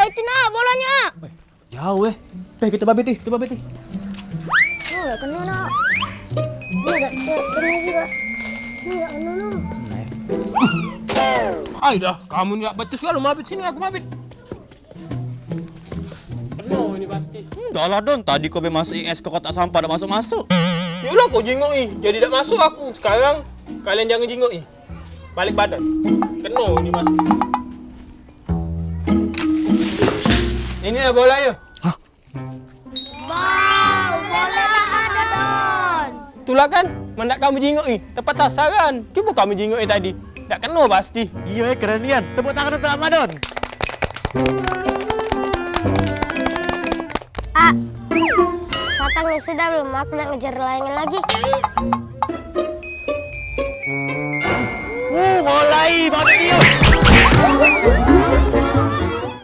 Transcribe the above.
itu nak bolanya. Jauh kita babet nih, Oh, nggak kena nak. Nggak kena juga. Nggak kena nak. Ay dah, kamu nggak becus kalau mabit sini aku mabit. Penuh ini pasti. Enggak lah Don, tadi kau masukin es ke kotak sampah udah masuk-masuk. Yalah kau jingok jadi tidak masuk aku. Sekarang kalian jangan jingok balik badan. Penuh ini pasti. Ini ya bola ya. Wow, bola ada Don. Itulah kan, mendak kamu jingok tepat sasaran. Coba kamu jingok tadi. Tak kena pasti. Iya, keren Lian. Tepuk tangan untuk Amadon. Satangnya sudah belum, aku nak ngejar layangan lagi. Mulai, babet yuk.